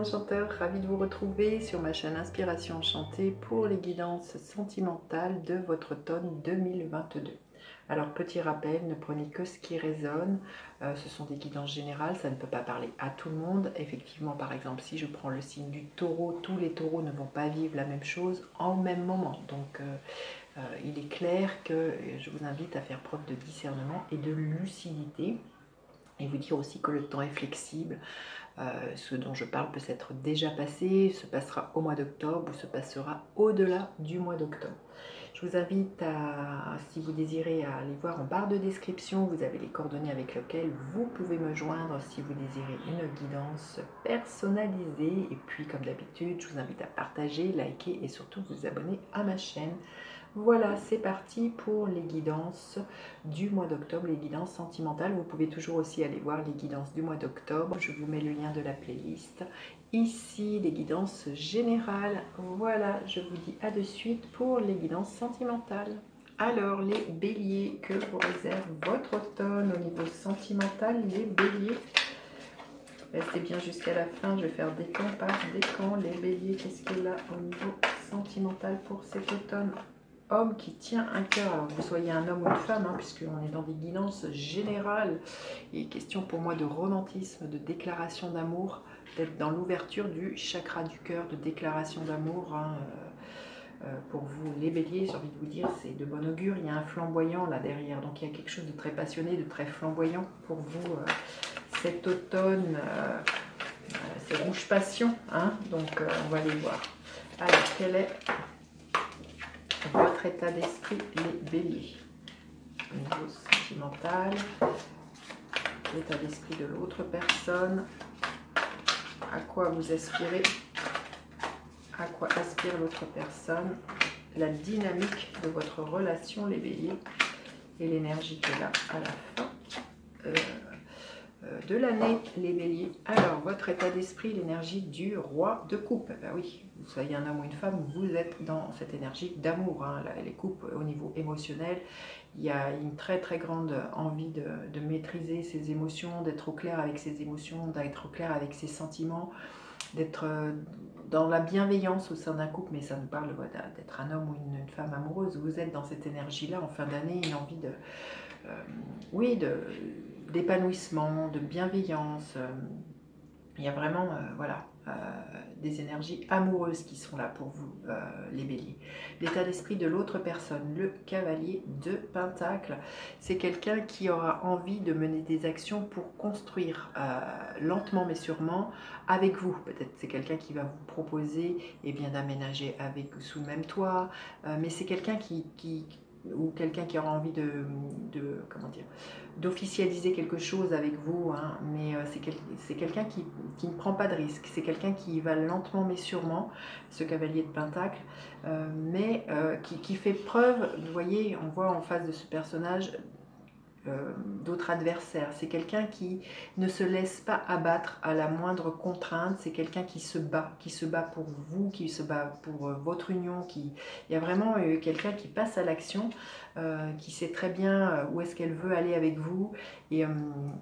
enchanteur, ravie de vous retrouver sur ma chaîne Inspiration Enchantée pour les guidances sentimentales de votre automne 2022. Alors petit rappel, ne prenez que ce qui résonne, ce sont des guidances générales, ça ne peut pas parler à tout le monde. Effectivement, par exemple, si je prends le signe du taureau, tous les taureaux ne vont pas vivre la même chose en même moment. Donc il est clair que je vous invite à faire preuve de discernement et de lucidité. Et vous dire aussi que le temps est flexible. Ce dont je parle peut s'être déjà passé, se passera au mois d'octobre ou se passera au-delà du mois d'octobre. Je vous invite à, si vous désirez, à aller voir en barre de description, vous avez les coordonnées avec lesquelles vous pouvez me joindre si vous désirez une guidance personnalisée. Et puis comme d'habitude, je vous invite à partager, liker et surtout vous abonner à ma chaîne. Voilà, c'est parti pour les guidances du mois d'octobre, les guidances sentimentales. Vous pouvez toujours aussi aller voir les guidances du mois d'octobre. Je vous mets le lien de la playlist. Ici, les guidances générales. Voilà, je vous dis à de suite pour les guidances sentimentales. Alors, les béliers, que vous réserve votre automne au niveau sentimental, les béliers? Restez bien jusqu'à la fin, je vais faire décan par décan. Les béliers, qu'est-ce qu'il y a au niveau sentimental pour cet automne? Homme qui tient un cœur, alors que vous soyez un homme ou une femme, hein, puisqu'on est dans des guidances générales. Il est question pour moi de romantisme, de déclaration d'amour, d'être dans l'ouverture du chakra du cœur, de déclaration d'amour. Hein, pour vous les béliers, j'ai envie de vous dire, c'est de bon augure. Il y a un flamboyant là derrière, donc il y a quelque chose de très passionné, de très flamboyant pour vous cet automne. C'est rouge passion, hein, donc on va aller voir. Alors, quel est votre état d'esprit, les béliers? Au niveau sentimental, l'état d'esprit de l'autre personne, à quoi vous aspirez, à quoi aspire l'autre personne, la dynamique de votre relation, les béliers, et l'énergie qu'elle a à la fin de l'année, les béliers. Alors, votre état d'esprit, l'énergie du roi de coupe. Ben oui, vous soyez un homme ou une femme, vous êtes dans cette énergie d'amour. Hein. Les coupes, au niveau émotionnel, il y a une très très grande envie de maîtriser ses émotions, d'être au clair avec ses émotions, d'être au clair avec ses sentiments, d'être dans la bienveillance au sein d'un couple, mais ça nous parle d'être un homme ou une femme amoureuse. Vous êtes dans cette énergie-là en fin d'année, une envie de... oui, d'épanouissement, de bienveillance. Il y a vraiment voilà, des énergies amoureuses qui sont là pour vous, les béliers. L'état d'esprit de l'autre personne, le cavalier de Pentacle, c'est quelqu'un qui aura envie de mener des actions pour construire lentement mais sûrement avec vous. Peut-être c'est quelqu'un qui va vous proposer d'aménager avec sous le même toit, mais c'est quelqu'un ou quelqu'un qui aura envie comment dire, d'officialiser quelque chose avec vous, hein, mais c'est quelqu'un qui ne prend pas de risque, c'est quelqu'un qui va lentement mais sûrement, ce cavalier de Pentacle, qui fait preuve, vous voyez, on voit en face de ce personnage d'autres adversaires. C'est quelqu'un qui ne se laisse pas abattre à la moindre contrainte. C'est quelqu'un qui se bat pour vous, qui se bat pour votre union. Il y a vraiment quelqu'un qui passe à l'action, qui sait très bien où est-ce qu'elle veut aller avec vous, et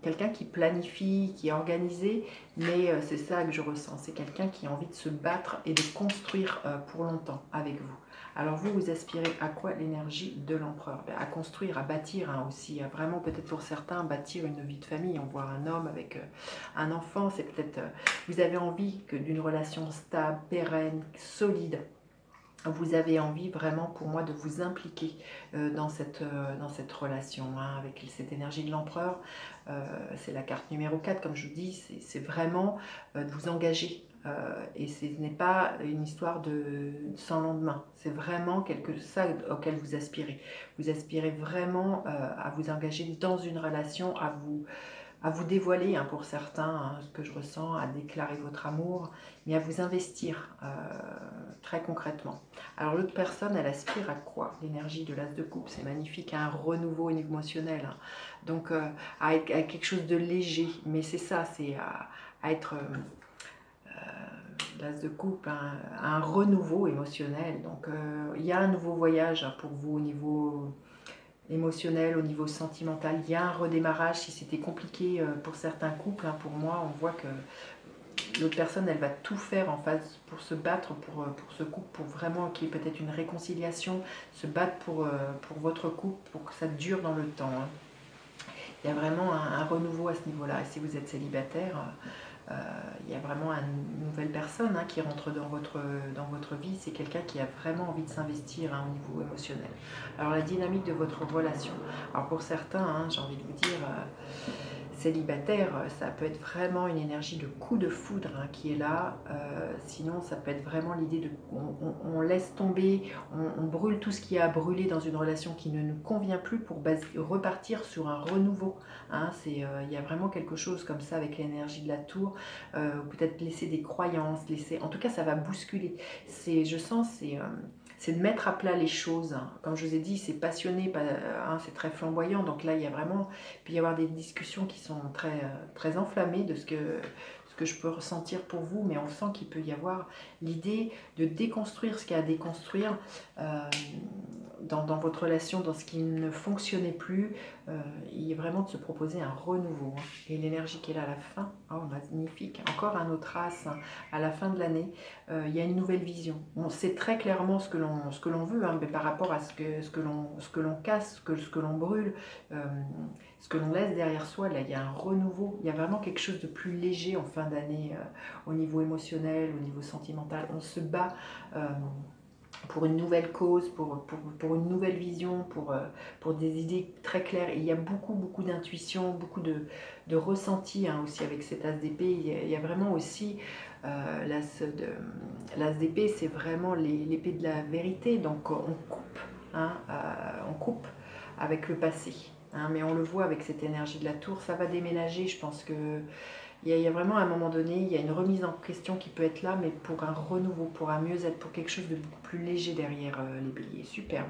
quelqu'un qui planifie, qui est organisé, mais c'est ça que je ressens. C'est quelqu'un qui a envie de se battre et de construire pour longtemps avec vous. Alors vous aspirez à quoi? L'énergie de l'empereur, à construire, à bâtir, hein, aussi, à vraiment peut-être pour certains bâtir une vie de famille. On voit un homme avec un enfant, c'est peut-être, vous avez envie d'une relation stable, pérenne, solide. Vous avez envie vraiment pour moi de vous impliquer dans cette relation, hein, avec cette énergie de l'empereur. C'est la carte numéro 4, comme je vous dis, c'est vraiment de vous engager. Et ce n'est pas une histoire sans lendemain, c'est vraiment ça auquel vous aspirez. Vous aspirez vraiment à vous engager dans une relation, à vous dévoiler, hein, pour certains, hein, ce que je ressens, à déclarer votre amour, mais à vous investir très concrètement. Alors l'autre personne, elle aspire à quoi? L'énergie de l'as de coupe, c'est magnifique, un renouveau émotionnel, hein. Donc à quelque chose de léger, mais c'est ça, c'est à être... l'as de coupe, un renouveau émotionnel. Donc il y a un nouveau voyage, hein, pour vous au niveau émotionnel, au niveau sentimental. Il y a un redémarrage si c'était compliqué pour certains couples, hein. Pour moi, on voit que l'autre personne, elle va tout faire en face pour se battre pour ce couple, pour vraiment qu'il y ait peut-être une réconciliation, se battre pour votre couple, pour que ça dure dans le temps. Hein. Il y a vraiment un renouveau à ce niveau-là. Et si vous êtes célibataire, il y a vraiment une nouvelle personne qui rentre dans votre vie. C'est quelqu'un qui a vraiment envie de s'investir au niveau émotionnel. Alors la dynamique de votre relation. Alors pour certains, j'ai envie de vous dire, célibataire, ça peut être vraiment une énergie de coup de foudre qui est là. Sinon, ça peut être vraiment l'idée de on laisse tomber, on brûle tout ce qui a brûlé dans une relation qui ne nous convient plus pour repartir sur un renouveau. Il y a vraiment quelque chose comme ça avec l'énergie de la tour. Peut-être laisser des croyances, en tout cas, ça va bousculer. Je sens, c'est de mettre à plat les choses. Comme je vous ai dit, c'est passionné, c'est très flamboyant. Donc là, il peut y avoir des discussions qui sont très, très enflammées de ce que je peux ressentir pour vous. Mais on sent qu'il peut y avoir l'idée de déconstruire ce qu'il y a à déconstruire dans votre relation, dans ce qui ne fonctionnait plus. Il est vraiment de se proposer un renouveau. Et l'énergie qui est là à la fin, magnifique. Encore un autre as à la fin de l'année. Il y a une nouvelle vision. On sait très clairement ce que l'on veut, mais par rapport à ce que l'on casse, ce que l'on brûle, ce que l'on laisse derrière soi, là il y a un renouveau. Il y a vraiment quelque chose de plus léger en fin d'année au niveau émotionnel, au niveau sentimental. On se bat pour une nouvelle cause, pour une nouvelle vision, pour des idées très claires. Et il y a beaucoup d'intuition, beaucoup de ressenti aussi avec cet as d'épée. Il y a vraiment aussi l'as d'épée, c'est vraiment l'épée de la vérité. Donc on coupe avec le passé. Mais on le voit avec cette énergie de la tour, ça va déménager. Je pense que il y a vraiment à un moment donné, il y a une remise en question qui peut être là, mais pour un renouveau, pour un mieux-être, pour quelque chose de beaucoup plus léger derrière les béliers. Superbe.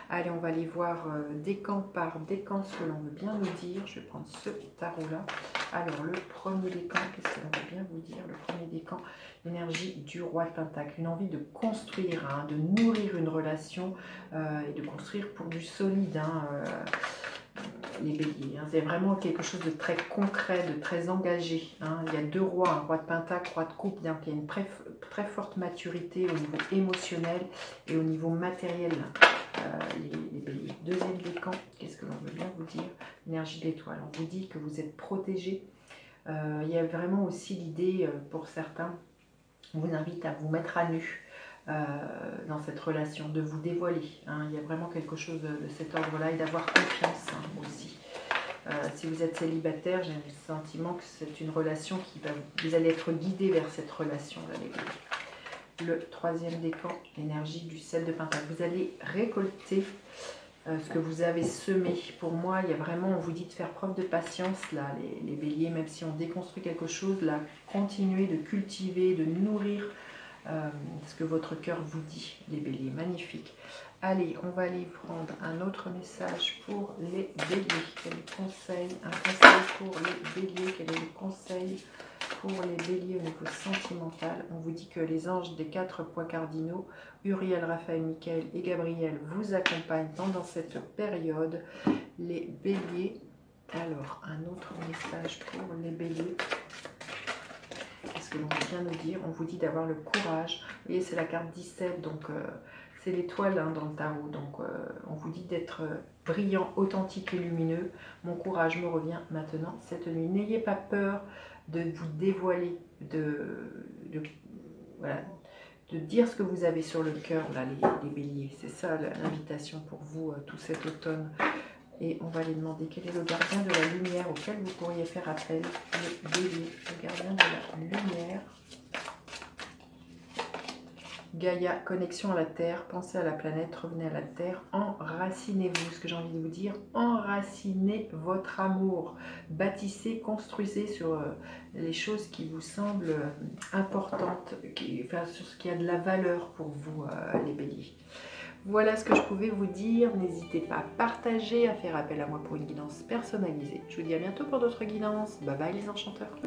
Allez, on va aller voir décan par décan ce que l'on veut bien nous dire. Je vais prendre ce tarot-là. Alors, le premier décan, qu'est-ce que l'on veut bien vous dire? Le premier décan, l'énergie du roi de Pentacle. Une envie de construire, de nourrir une relation et de construire pour du solide. Les béliers, c'est vraiment quelque chose de très concret, de très engagé. Il y a deux rois, un roi de pentacle, roi de coupe, donc il y a une très forte maturité au niveau émotionnel et au niveau matériel, les béliers. Deuxième décan, qu'est-ce que l'on veut bien vous dire? L'énergie d'étoile, on vous dit que vous êtes protégé. Il y a vraiment aussi l'idée, pour certains, on vous invite à vous mettre à nu. Dans cette relation, de vous dévoiler. Il y a vraiment quelque chose de cet ordre-là et d'avoir confiance aussi. Si vous êtes célibataire, j'ai le sentiment que c'est une relation vous allez être guidé vers cette relation-là, les gars. Le troisième décan, l'énergie du 7 de Pentacle. Vous allez récolter ce que vous avez semé. Pour moi, il y a vraiment, on vous dit de faire preuve de patience, là, les béliers, même si on déconstruit quelque chose, là, continuez de cultiver, de nourrir ce que votre cœur vous dit, les béliers. Magnifique. Allez, on va aller prendre un autre message pour les béliers. Quel est le conseil? Un conseil pour les béliers. Quel est le conseil pour les béliers au niveau sentimental? On vous dit que les anges des 4 points cardinaux, Uriel, Raphaël, Michael et Gabriel, vous accompagnent pendant cette période. Les béliers. Alors, un autre message pour les béliers. Qu'est-ce que l'on vient nous dire? On vous dit d'avoir le courage. Vous voyez, c'est la carte 17, donc c'est l'étoile dans le tarot. Donc on vous dit d'être brillant, authentique et lumineux. Mon courage me revient maintenant cette nuit. N'ayez pas peur de vous dévoiler, de dire ce que vous avez sur le cœur, là, les béliers. C'est ça l'invitation pour vous tout cet automne. Et on va aller demander quel est le gardien de la lumière auquel vous pourriez faire appel, les béliers. Le gardien de la lumière. Gaïa, connexion à la Terre, pensez à la planète, revenez à la Terre, enracinez-vous. Ce que j'ai envie de vous dire, enracinez votre amour. Bâtissez, construisez sur les choses qui vous semblent importantes, sur ce qui a de la valeur pour vous, les béliers. Voilà ce que je pouvais vous dire. N'hésitez pas à partager, à faire appel à moi pour une guidance personnalisée. Je vous dis à bientôt pour d'autres guidances. Bye bye les enchanteurs.